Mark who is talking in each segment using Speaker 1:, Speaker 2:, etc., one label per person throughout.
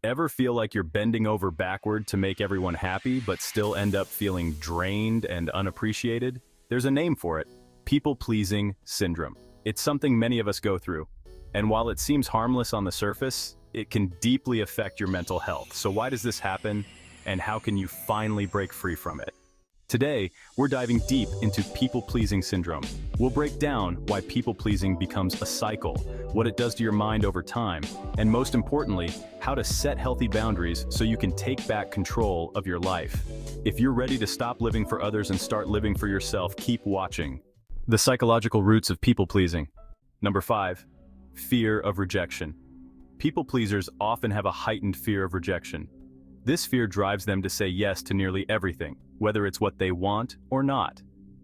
Speaker 1: Ever feel like you're bending over backward to make everyone happy, but still end up feeling drained and unappreciated? There's a name for it: people-pleasing syndrome. It's something many of us go through. And while it seems harmless on the surface, it can deeply affect your mental health. So why does this happen, and how can you finally break free from it? Today, we're diving deep into people-pleasing syndrome. We'll break down why people-pleasing becomes a cycle, what it does to your mind over time, and most importantly, how to set healthy boundaries so you can take back control of your life. If you're ready to stop living for others and start living for yourself, keep watching. The psychological roots of people-pleasing. Number 5, fear of rejection. People-pleasers often have a heightened fear of rejection. This fear drives them to say yes to nearly everything, whether it's what they want or not.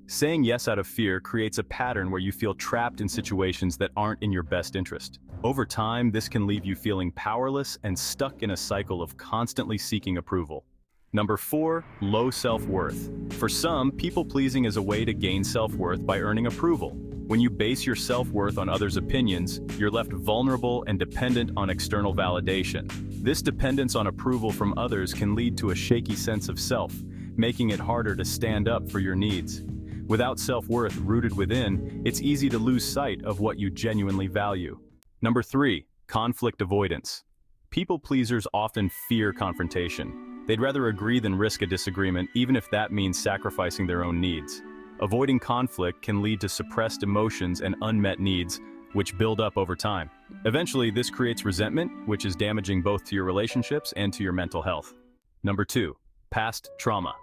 Speaker 1: Saying yes out of fear creates a pattern where you feel trapped in situations that aren't in your best interest. Over time, this can leave you feeling powerless and stuck in a cycle of constantly seeking approval. Number 4, low self-worth. For some, people-pleasing is a way to gain self-worth by earning approval. When you base your self-worth on others' opinions, you're left vulnerable and dependent on external validation. This dependence on approval from others can lead to a shaky sense of self, making it harder to stand up for your needs. Without self-worth rooted within, it's easy to lose sight of what you genuinely value. Number 3, conflict avoidance. People-pleasers often fear confrontation. They'd rather agree than risk a disagreement, even if that means sacrificing their own needs. Avoiding conflict can lead to suppressed emotions and unmet needs, which build up over time. Eventually, this creates resentment, which is damaging both to your relationships and to your mental health. Number 2, past trauma.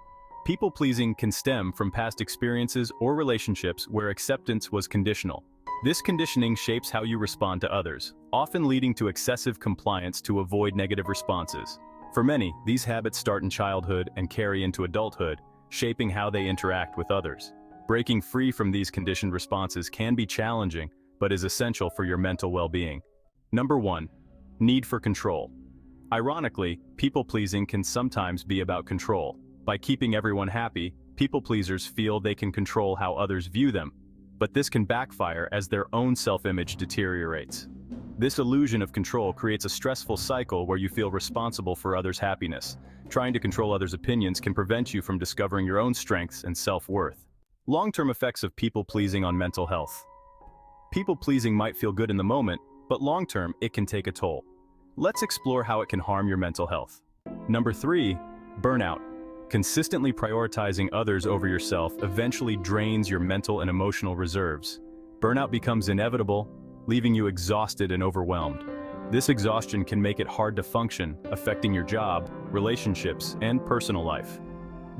Speaker 1: People-pleasing can stem from past experiences or relationships where acceptance was conditional. This conditioning shapes how you respond to others, often leading to excessive compliance to avoid negative responses. For many, these habits start in childhood and carry into adulthood, shaping how they interact with others. Breaking free from these conditioned responses can be challenging, but is essential for your mental well-being. Number 1, need for control. Ironically, people-pleasing can sometimes be about control. By keeping everyone happy, people-pleasers feel they can control how others view them, but this can backfire as their own self-image deteriorates. This illusion of control creates a stressful cycle where you feel responsible for others' happiness. Trying to control others' opinions can prevent you from discovering your own strengths and self-worth. Long-term effects of people-pleasing on mental health. People-pleasing might feel good in the moment, but long-term, it can take a toll. Let's explore how it can harm your mental health. Number 3, burnout. Consistently prioritizing others over yourself eventually drains your mental and emotional reserves. Burnout becomes inevitable, leaving you exhausted and overwhelmed. This exhaustion can make it hard to function, affecting your job, relationships, and personal life.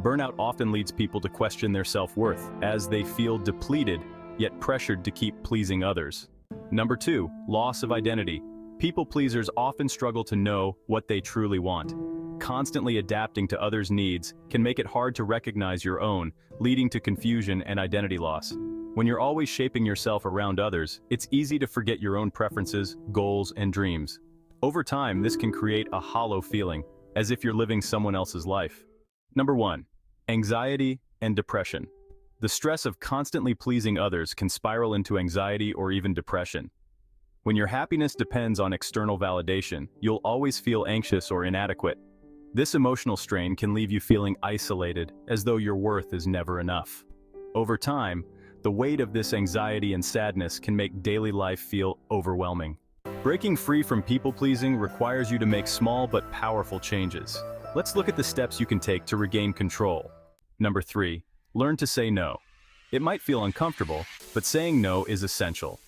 Speaker 1: Burnout often leads people to question their self-worth, as they feel depleted, yet pressured to keep pleasing others. Number 2, loss of identity. People-pleasers often struggle to know what they truly want. Constantly adapting to others' needs can make it hard to recognize your own, leading to confusion and identity loss. When you're always shaping yourself around others, it's easy to forget your own preferences, goals, and dreams. Over time, this can create a hollow feeling, as if you're living someone else's life. Number 1, anxiety and depression. The stress of constantly pleasing others can spiral into anxiety or even depression. When your happiness depends on external validation, you'll always feel anxious or inadequate. This emotional strain can leave you feeling isolated, as though your worth is never enough. Over time, the weight of this anxiety and sadness can make daily life feel overwhelming. Breaking free from people-pleasing requires you to make small but powerful changes. Let's look at the steps you can take to regain control. Number 3, learn to say no. It might feel uncomfortable, but saying no is essential.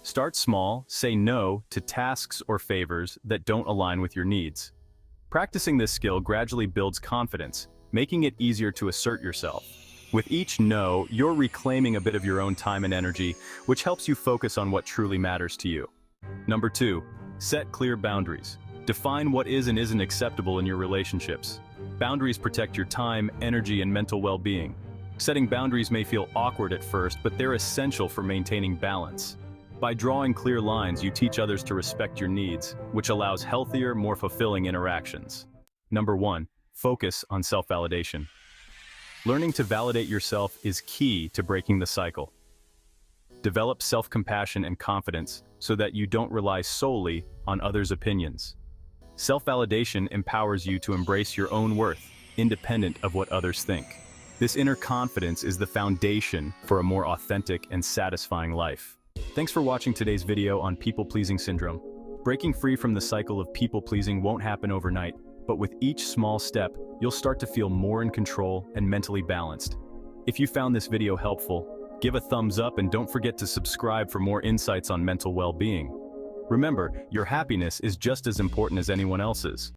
Speaker 1: Start small, say no to tasks or favors that don't align with your needs. Practicing this skill gradually builds confidence, making it easier to assert yourself. With each no, you're reclaiming a bit of your own time and energy, which helps you focus on what truly matters to you. Number 2, set clear boundaries. Define what is and isn't acceptable in your relationships. Boundaries protect your time, energy, and mental well-being. Setting boundaries may feel awkward at first, but they're essential for maintaining balance. By drawing clear lines, you teach others to respect your needs, which allows healthier, more fulfilling interactions. Number 1, focus on self-validation. Learning to validate yourself is key to breaking the cycle. Develop self-compassion and confidence so that you don't rely solely on others' opinions. Self-validation empowers you to embrace your own worth, independent of what others think. This inner confidence is the foundation for a more authentic and satisfying life. Thanks for watching today's video on people-pleasing syndrome. Breaking free from the cycle of people-pleasing won't happen overnight, but with each small step, you'll start to feel more in control and mentally balanced. If you found this video helpful, give a thumbs up and don't forget to subscribe for more insights on mental well-being. Remember, your happiness is just as important as anyone else's.